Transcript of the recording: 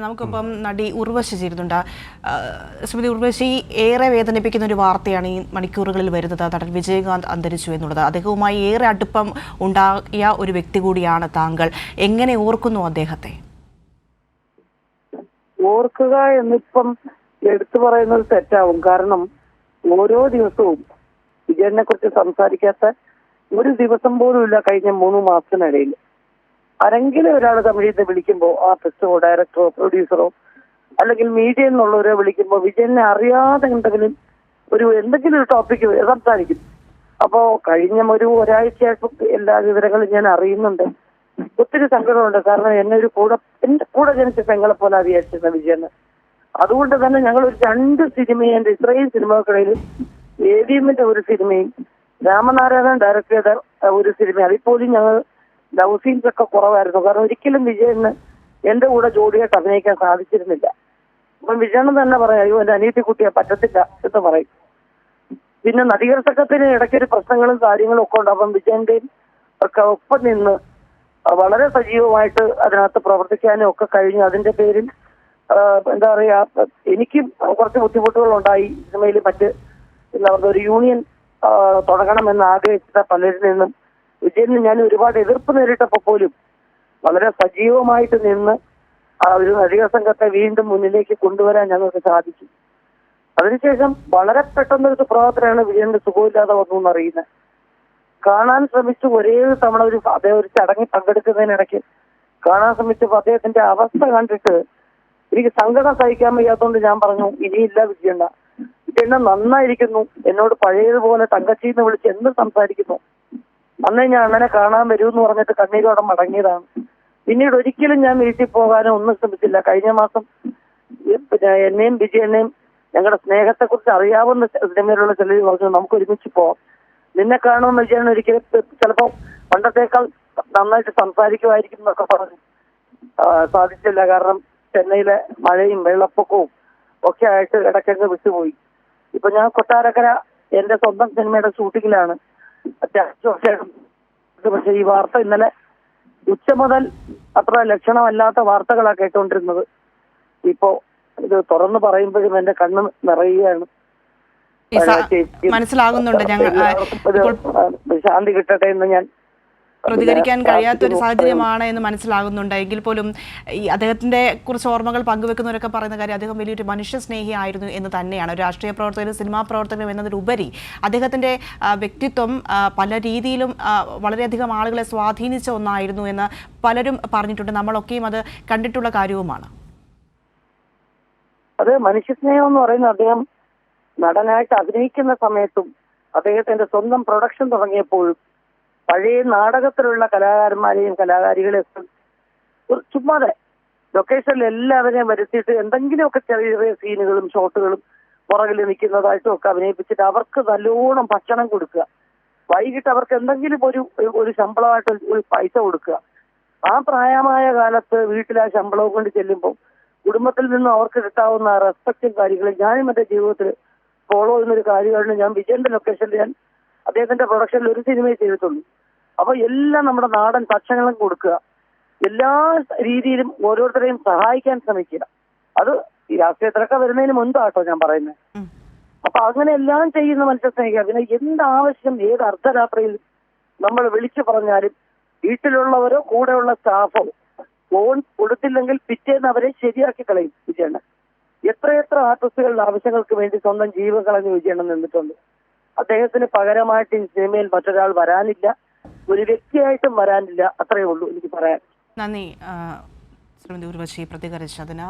നമുക്കിപ്പം നടി ഉർവശി ചേരുന്നുണ്ട്. ശ്രീമതി ഉർവശി, ഏറെ വേദനിപ്പിക്കുന്ന ഒരു വാർത്തയാണ് ഈ മണിക്കൂറുകളിൽ വരുന്നത്. നടൻ വിജയകാന്ത് അന്തരിച്ചു എന്നുള്ളത്. അദ്ദേഹവുമായി ഏറെ അടുപ്പം ഉണ്ടായ ഒരു വ്യക്തി കൂടിയാണ് താങ്കൾ. എങ്ങനെ ഓർക്കുന്നു അദ്ദേഹത്തെ? ഓർക്കുക എന്നിപ്പം എടുത്തു പറയുന്നത് തെറ്റാവും. കാരണം ഓരോ ദിവസവും വിജയനെ കുറിച്ച് സംസാരിക്കാത്ത ഒരു ദിവസം പോലും ഇല്ല കഴിഞ്ഞ 3 മാസത്തിനിടയിൽ. ആരെങ്കിലും ഒരാൾ തമിഴിൽ നിന്ന് വിളിക്കുമ്പോൾ ആർട്ടിസ്റ്റോ ഡയറക്ടറോ പ്രൊഡ്യൂസറോ അല്ലെങ്കിൽ മീഡിയ എന്നുള്ളവരെ വിളിക്കുമ്പോൾ വിജയനെ അറിയാതെ എന്തെങ്കിലും ഒരു ടോപ്പിക്ക് സംസാരിക്കും. അപ്പോ കഴിഞ്ഞ ഒരാഴ്ചയായിട്ട് എല്ലാ വിവരങ്ങളും ഞാൻ അറിയുന്നുണ്ട്. ഒത്തിരി സങ്കടമുണ്ട്. കാരണം എന്റെ കൂടെ ജനിച്ച പെങ്ങളെ പോലെ വിചാരിച്ചിരുന്ന വിജയന്. അതുകൊണ്ട് തന്നെ ഞങ്ങൾ ഒരു 2 സിനിമയും എന്റെ ഇത്രയും സിനിമകൾക്കിടയിൽ AVMന്റെ ഒരു സിനിമയും രാമനാരായണൻ ഡയറക്ട് ചെയ്ത ഒരു സിനിമ, അതിൽപ്പോലും ഞങ്ങൾ ലവ് സീൻസ് ഒക്കെ കുറവായിരുന്നു. കാരണം ഒരിക്കലും വിജയന് എന്റെ കൂടെ ജോഡിയായിട്ട് അഭിനയിക്കാൻ സാധിച്ചിരുന്നില്ല. അപ്പം വിജയൻ തന്നെ പറയാം, അയ്യോ എന്റെ അനിയത്തി കുട്ടിയെ പറ്റത്തില്ല എന്ന് പറയും. പിന്നെ നടികർ സംഘത്തിന് ഇടയ്ക്കൊരു പ്രശ്നങ്ങളും കാര്യങ്ങളും ഒക്കെ ഉണ്ട്. അപ്പം വിജയന്റെയും ഒക്കെ ഒപ്പം നിന്ന് വളരെ സജീവമായിട്ട് അതിനകത്ത് പ്രവർത്തിക്കാനും ഒക്കെ കഴിഞ്ഞു. അതിന്റെ പേരിൽ എന്താ പറയാ, എനിക്കും കുറച്ച് ബുദ്ധിമുട്ടുകളുണ്ടായി. സിനിമയിൽ എന്താ പറയുക, ഒരു യൂണിയൻ തുടങ്ങണമെന്ന് ആഗ്രഹിച്ച പലരിൽ നിന്നും വിജയന് ഞാൻ ഒരുപാട് എതിർപ്പ് നേരിട്ടപ്പോൾ പോലും വളരെ സജീവമായിട്ട് നിന്ന് ആ ഒരു നടികർ സംഘത്തെ വീണ്ടും മുന്നിലേക്ക് കൊണ്ടുവരാൻ ഞങ്ങൾക്ക് സാധിച്ചു. അതിനുശേഷം വളരെ പെട്ടെന്നൊരു സുപ്രഭാതത്തിലാണ് വിജയന്റെ സുഖമില്ലാതെ വന്നു എന്നറിയുന്നത്. കാണാൻ ശ്രമിച്ചു ഒരേ തവണ അദ്ദേഹം ഒരു ചടങ്ങിൽ പങ്കെടുക്കുന്നതിനിടയ്ക്ക് കാണാൻ ശ്രമിച്ചപ്പോൾ അദ്ദേഹത്തിന്റെ അവസ്ഥ കണ്ടിട്ട് എനിക്ക് സങ്കടം സഹിക്കാൻ വയ്യാത്തതുകൊണ്ട് ഞാൻ പറഞ്ഞു, ഇനിയില്ല വിജയണ്ണ നന്നായിരിക്കുന്നു, എന്നോട് പഴയതുപോലെ തങ്കച്ചിന്ന് വിളിച്ച് എന്ത് സംസാരിക്കുന്നു, അന്നേ ഞാൻ അണ്ണനെ കാണാൻ വരുമെന്ന് പറഞ്ഞിട്ട് കണ്ണീരോടെ മടങ്ങിയതാണ്. പിന്നീട് ഒരിക്കലും ഞാൻ വീട്ടിൽ പോകാനോ ഒന്നും ശ്രമിച്ചില്ല. കഴിഞ്ഞ മാസം പിന്നെ എന്നെയും വിജയനെയും ഞങ്ങളുടെ സ്നേഹത്തെക്കുറിച്ച് അറിയാവുന്ന സിനിമയിലുള്ള ചിലർ പറഞ്ഞു, നമുക്ക് ഒരുമിച്ച് പോവാം, നിന്നെ കാണുമെന്ന് വിജയൻ ഒരിക്കലും ചിലപ്പോൾ പണ്ടത്തേക്കാൾ നന്നായിട്ട് സംസാരിക്കുമായിരിക്കും എന്നൊക്കെ പറഞ്ഞു. സാധിച്ചില്ല. കാരണം ചെന്നൈയിലെ മഴയും വെള്ളപ്പൊക്കവും ഒക്കെ ആയിട്ട് ഇടയ്ക്കങ്ങ് വിട്ടുപോയി. ഇപ്പൊ ഞാൻ കൊട്ടാരക്കര എന്റെ സ്വന്തം സിനിമയുടെ ഷൂട്ടിങ്ങിലാണ്. അത്യാവശ്യം പക്ഷെ ഈ വാർത്ത ഇന്നലെ ഉച്ച മുതൽ അത്ര ലക്ഷണമല്ലാത്ത വാർത്തകളാണ് കേട്ടുകൊണ്ടിരുന്നത്. ഇപ്പോ ഇത് തുറന്നു പറയുമ്പോഴും എന്റെ കണ്ണ് നിറയുകയാണ്. മനസ്സിലാകുന്നുണ്ട്. ശാന്തി കിട്ടട്ടെ എന്ന് ഞാൻ പ്രതികരിക്കാൻ കഴിയാത്തൊരു സാഹചര്യമാണ് എന്ന് മനസ്സിലാകുന്നുണ്ട്. എങ്കിൽ പോലും ഈ അദ്ദേഹത്തിന്റെ കുറിച്ച് ഓർമ്മകൾ പങ്കുവെക്കുന്നവരൊക്കെ പറയുന്ന കാര്യം, അദ്ദേഹം വലിയൊരു മനുഷ്യ സ്നേഹിയായിരുന്നു എന്ന് തന്നെയാണ്. ഒരു രാഷ്ട്രീയ പ്രവർത്തകനും സിനിമാ പ്രവർത്തകനും എന്നതിലുപരി അദ്ദേഹത്തിന്റെ വ്യക്തിത്വം പല രീതിയിലും വളരെയധികം ആളുകളെ സ്വാധീനിച്ച ഒന്നായിരുന്നു എന്ന് പലരും പറഞ്ഞിട്ടുണ്ട്. നമ്മളൊക്കെയും അത് കണ്ടിട്ടുള്ള കാര്യവുമാണ്. അത് മനുഷ്യസ്നേഹം എന്ന് പറയുന്നത് അദ്ദേഹം നടനായിട്ട് അഭിനയിക്കുന്ന സമയത്തും അദ്ദേഹത്തിന്റെ സ്വന്തം പ്രൊഡക്ഷൻ തുടങ്ങിയപ്പോഴും പഴയ നാടകത്തിലുള്ള കലാകാരന്മാരെയും കലാകാരികളെയും ചുമ്മാതെ ലൊക്കേഷനിൽ എല്ലാവരെയും വരുത്തിയിട്ട് എന്തെങ്കിലുമൊക്കെ ചെറിയ ചെറിയ സീനുകളും ഷോട്ടുകളും പുറകിൽ നിൽക്കുന്നതായിട്ടും ഒക്കെ അഭിനയിപ്പിച്ചിട്ട് അവർക്ക് നല്ലോണം ഭക്ഷണം കൊടുക്കുക. വൈകിട്ട് അവർക്ക് എന്തെങ്കിലും ഒരു ശമ്പളമായിട്ട് ഒരു പൈസ കൊടുക്കുക. ആ പ്രായമായ കാലത്ത് വീട്ടിൽ ആ ശമ്പളവും കൊണ്ട് ചെല്ലുമ്പോൾ കുടുംബത്തിൽ നിന്നും അവർക്ക് കിട്ടാവുന്ന റെസ്പെക്റ്റും കാര്യങ്ങളും ഞാനും എന്റെ ജീവിതത്തിൽ ഫോളോ ചെയ്യുന്നൊരു കാര്യമാണ്. ഞാൻ വിജയന്റെ ലൊക്കേഷനിൽ ഞാൻ അദ്ദേഹത്തിന്റെ പ്രൊഡക്ഷനിൽ ഒരു സിനിമയെ ചെയ്തിട്ടുള്ളൂ. അപ്പൊ എല്ലാം നമ്മുടെ നാടൻ ഭക്ഷണങ്ങളും കൊടുക്കുക, എല്ലാ രീതിയിലും ഓരോരുത്തരെയും സഹായിക്കാൻ ശ്രമിക്കുക. അത് ഈ രാഷ്ട്രീയത്തിലൊക്കെ വരുന്നതിന് മുൻപാട്ടോ ഞാൻ പറയുന്നത്. അപ്പൊ അങ്ങനെ എല്ലാം ചെയ്യുന്ന മനുഷ്യ സ്നേഹിക്കുക. പിന്നെ എന്താവശ്യം ഏത് അർദ്ധരാത്രിയിൽ നമ്മൾ വിളിച്ചു പറഞ്ഞാലും വീട്ടിലുള്ളവരോ കൂടെയുള്ള സ്റ്റാഫോ ഫോൺ കൊടുത്തില്ലെങ്കിൽ പിറ്റേന്ന് അവരെ ശരിയാക്കി കളയും വിജയണ്ണൻ. എത്രയെത്ര ആർട്ടിസ്റ്റുകളുടെ ആവശ്യങ്ങൾക്ക് വേണ്ടി സ്വന്തം ജീവൻ കളഞ്ഞ് വിജയണ്ണൻ നിന്നിട്ടുണ്ട്. അദ്ദേഹത്തിന് പകരമായിട്ട് ഈ സിനിമയിൽ മറ്റൊരാൾ വരാനില്ല, ഒരു വ്യക്തിയായിട്ടും വരാനില്ല. അത്രയേ ഉള്ളൂ എനിക്ക് പറയാൻ. നന്ദി ശ്രീമതി ഉർവശി പ്രതികരിച്ചതിന്.